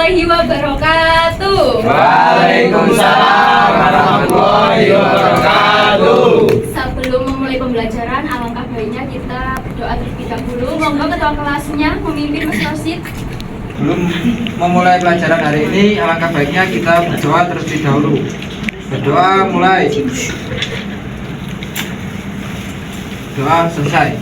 warahmatullahi wabarakatuh. Waalaikumsalam warahmatullahi wabarakatuh. Sebelum memulai pembelajaran, alangkah baiknya kita berdoa terlebih dahulu. Monggo ketua kelasnya memimpin Mas Rosid. Belum memulai pelajaran hari ini, alangkah baiknya kita berdoa terlebih dahulu. Berdoa mulai. Doa selesai.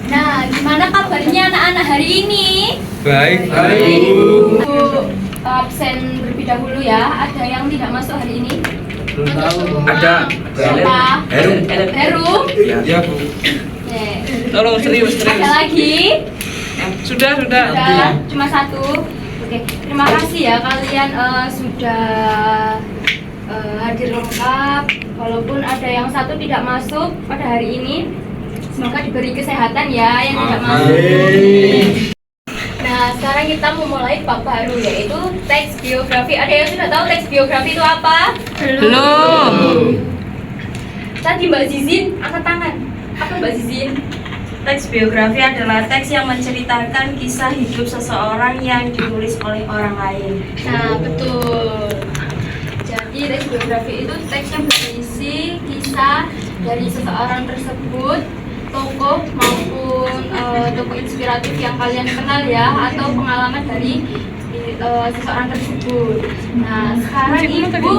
Nah, gimana kabarnya anak-anak hari ini? Baik. Aku absen terlebih dahulu ya. Ada yang tidak masuk hari ini? Belum tahu. Ada. Siapa? Heru. Ya, Bu. Oke. Tolong serius. Ada lagi? Sudah. Sudah, cuma satu. Oke, terima kasih ya kalian sudah hadir lengkap. Walaupun ada yang satu tidak masuk pada hari ini, semoga diberi kesehatan ya yang tidak masuk. Nah, sekarang kita memulai bab baru yaitu teks biografi. Ada yang sudah tahu teks biografi itu apa? Belum. Tadi Mbak Zizin angkat tangan. Apa Mbak Zizin? Teks biografi adalah teks yang menceritakan kisah hidup seseorang yang ditulis oleh orang lain. Nah, betul. Jadi teks biografi itu teks yang berisi kisah dari seseorang tersebut, tokoh maupun tokoh inspiratif yang kalian kenal ya, atau pengalaman dari seseorang tersebut. Nah, sekarang Ibu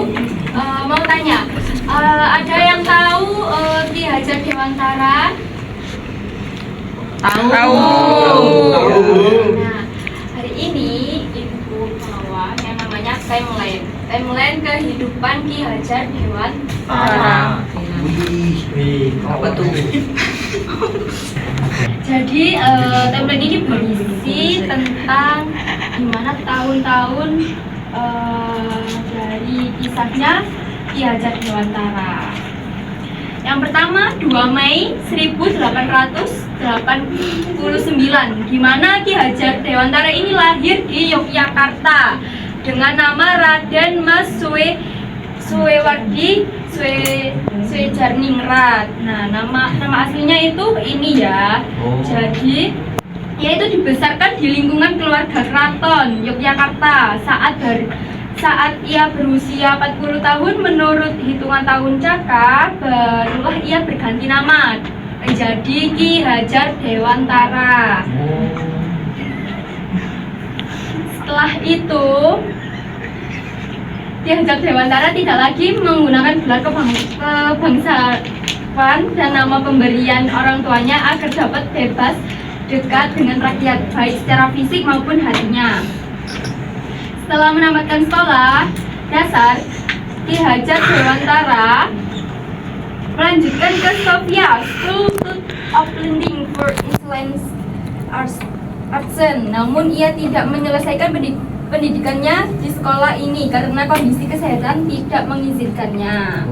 mau tanya, ada yang tahu Ki Hajar Dewantara? Tahu. Nah, hari ini Ibu bawa yang namanya timeline kehidupan Ki Hajar Dewantara. Apa tuh? Jadi timeline ini berisi tentang gimana tahun-tahun dari kisahnya Ki Hajar Dewantara. Yang pertama 2 Mei 1889, di mana Ki Hajar Dewantara ini lahir di Yogyakarta dengan nama Raden Mas Suewardi Suejarningrat. Nah, nama aslinya itu ini ya. Jadi yaitu dibesarkan di lingkungan keluarga keraton Yogyakarta saat ia berusia 40 tahun menurut hitungan tahun Caka, barulah ia berganti nama menjadi Ki Hajar Dewantara. Setelah itu Ki Hajar Dewantara tidak lagi menggunakan gelar kebangsawan dan nama pemberian orang tuanya agar dapat bebas dekat dengan rakyat baik secara fisik maupun hatinya. Setelah menamatkan sekolah dasar, Ki Hajar Dewantara melanjutkan ke Sofia School of Learning for Excellence Artsen. Namun ia tidak menyelesaikan pendidikannya di sekolah ini karena kondisi kesehatan tidak mengizinkannya.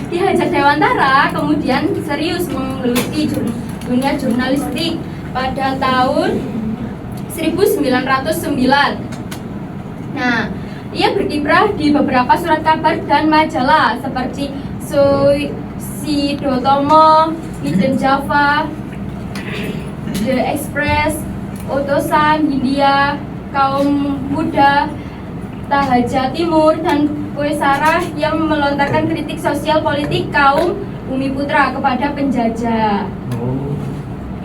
Ki Hajar Dewantara kemudian serius menggeluti dunia jurnalistik pada tahun 1909. Nah, ia berkiprah di beberapa surat kabar dan majalah seperti Sidotomo, Hidden Java, The Express, Otosan, Hindia, Kaum Muda, Tahaja Timur, dan Koesara yang melontarkan kritik sosial politik kaum Bumiputra kepada penjajah.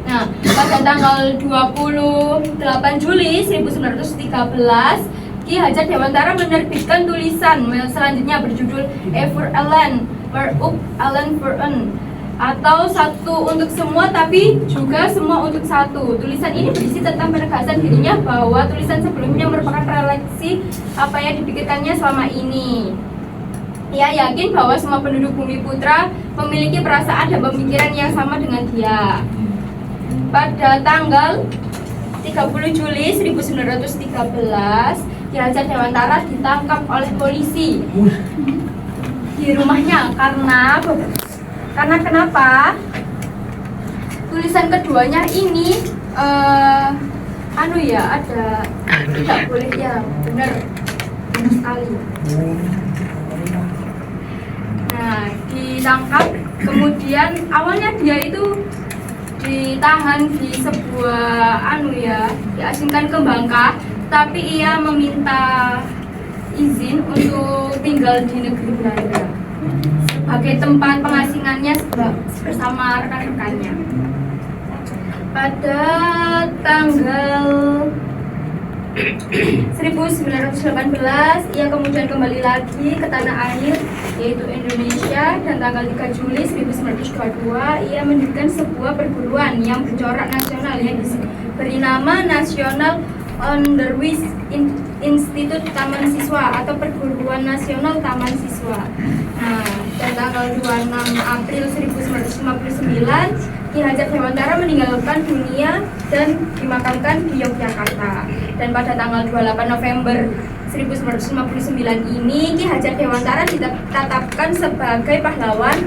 Nah, pada tanggal 28 Juli 1913, Ki Hajar Dewantara menerbitkan tulisan selanjutnya berjudul Ever Allen, Weruk Allen Veren, atau Satu untuk Semua tapi juga Semua untuk Satu. Tulisan ini berisi tentang penegasan dirinya bahwa tulisan sebelumnya merupakan refleksi apa yang dipikirkannya selama ini. Ia yakin bahwa semua penduduk Bumiputra memiliki perasaan dan pemikiran yang sama dengan dia. Pada tanggal 30 Juli 1913, Ki Hajar Dewantara ditangkap oleh polisi di rumahnya karena kenapa? Tulisan keduanya ini ada tidak boleh ya, benar sekali. Nah, ditangkap, kemudian awalnya dia itu ditahan di sebuah diasingkan ke Bangka, tapi ia meminta izin untuk tinggal di negeri Belanda sebagai tempat pengasingannya bersama rekan-rekannya. Pada tanggal 1918 ia kemudian kembali lagi ke tanah air yaitu Indonesia, dan tanggal 3 Juli 1922 ia mendirikan sebuah perguruan yang bercorak nasional yang diberi nama National Onderwijs Instituut Taman Siswa atau Perguruan Nasional Taman Siswa. Nah, dan tanggal 26 April 1959 Ki Hajar Dewantara meninggalkan dunia dan dimakamkan di Yogyakarta. Dan pada tanggal 28 November 1959 ini Ki Hajar Dewantara ditetapkan sebagai pahlawan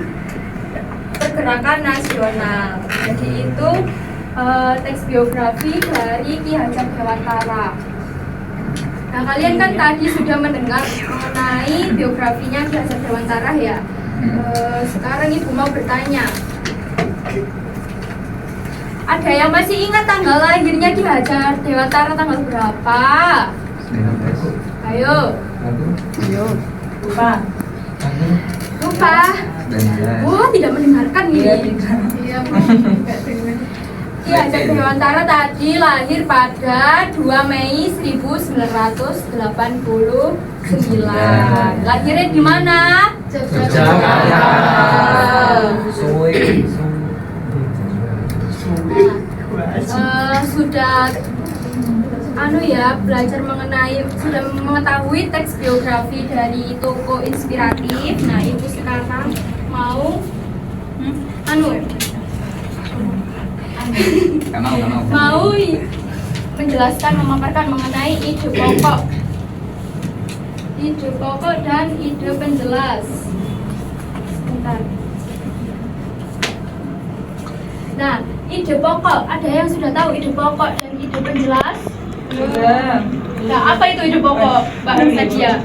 pergerakan nasional. Jadi itu teks biografi dari Ki Hajar Dewantara. Nah, kalian kan tadi sudah mendengar mengenai biografinya Ki Hajar Dewantara ya. Sekarang Ibu mau bertanya, ada yang masih ingat tanggal lahirnya Ki Hajar Dewantara tanggal berapa? Ayo. Lupa. Wah, tidak mendengarkan ini. Iya, Ki Hajar Dewantara tadi lahir pada 2 Mei 1989. Lahirnya di mana? Yogyakarta. Sudah belajar mengenai, sudah mengetahui teks biografi dari tokoh inspiratif. Nah, Ibu sekarang mau mau menjelaskan, memaparkan mengenai ide pokok dan ide penjelas. Sebentar. Nah, ide pokok, ada yang sudah tahu ide pokok dan ide penjelas? Nah, apa itu ide pokok, Mbak Sadia?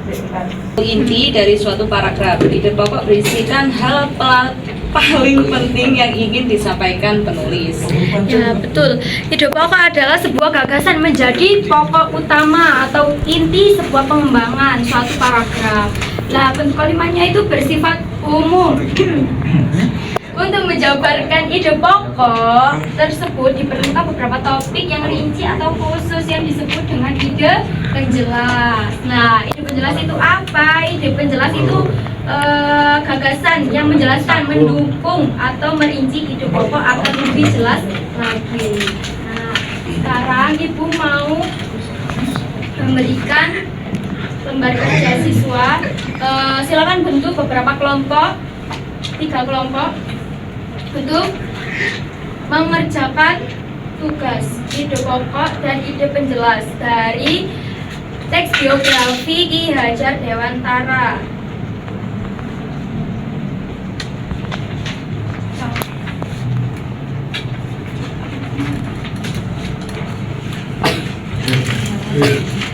Inti dari suatu paragraf. Ide pokok berisikan hal paling penting yang ingin disampaikan penulis. Ya, betul. Ide pokok adalah sebuah gagasan menjadi pokok utama atau inti sebuah pengembangan suatu paragraf. Lah, bentuk kalimatnya itu bersifat umum. Untuk menjabarkan ide pokok tersebut diperlukan beberapa topik yang rinci atau khusus yang disebut dengan ide penjelas. Nah, ide penjelas itu apa? Ide penjelas itu gagasan yang menjelaskan, mendukung atau merinci ide pokok agar lebih jelas lagi. Nah, sekarang Ibu mau memberikan lembar kerja siswa. Silakan bentuk beberapa kelompok, 3 kelompok, untuk mengerjakan tugas ide pokok dan ide penjelas dari teks biografi Ki Hajar Dewantara.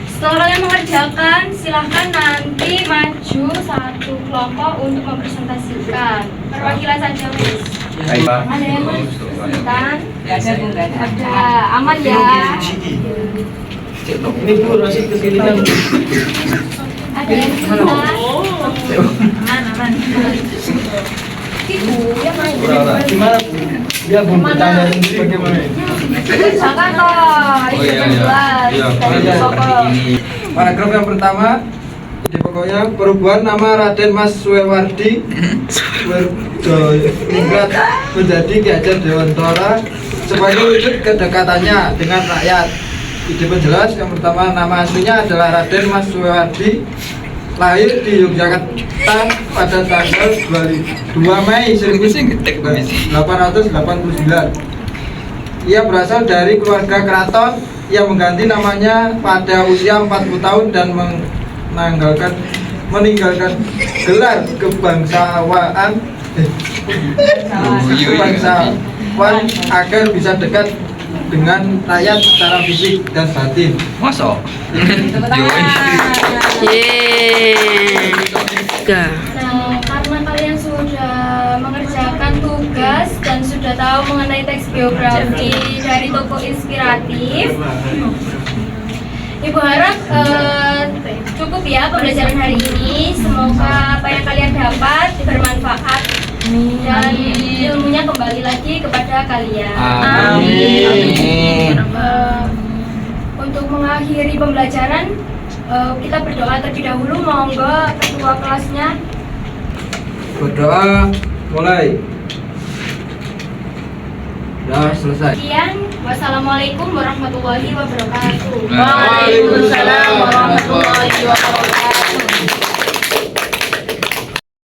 Setelah kalian mengerjakan, silahkan nanti maju 1 kelompok untuk mempresentasikan. Perwakilan saja, Miss. Ada yang kesulitan? Ada, aman ya. Ini Bu, Rosid kesulitan. Ada yang kesulitan? Aman. Ibu, ya main. Gimana Bu? Dia Bu bertanya bagaimana? Jangan toh, ide penjelas dari pokok. Paragraf yang pertama, ide pokoknya perubahan nama Raden Mas Suewardi berjingkat menjadi Ki Hajar Dewantara sebagai wujud kedekatannya dengan rakyat. Ide penjelas yang pertama, nama aslinya adalah Raden Mas Suewardi, lahir di Yogyakarta pada tanggal 2 Mei 1889. Ia berasal dari keluarga keraton yang mengganti namanya pada usia 40 tahun dan meninggalkan gelar kebangsawan agar bisa dekat dengan rakyat secara fisik dan batin. Masa? Nah, karena kalian sudah mengerjakan tugas dan sudah tahu tahu mengenai teks biografi dari tokoh inspiratif. Ibu harap cukup ya pembelajaran hari ini. Semoga apa yang kalian dapat bermanfaat dan ilmunya kembali lagi kepada kalian. Amin. Untuk mengakhiri pembelajaran, kita berdoa terlebih dahulu. Monggo ketua kelasnya. Berdoa mulai. Sudah selesai. Sekian, wassalamualaikum warahmatullahi wabarakatuh. Waalaikumsalam warahmatullahi wabarakatuh.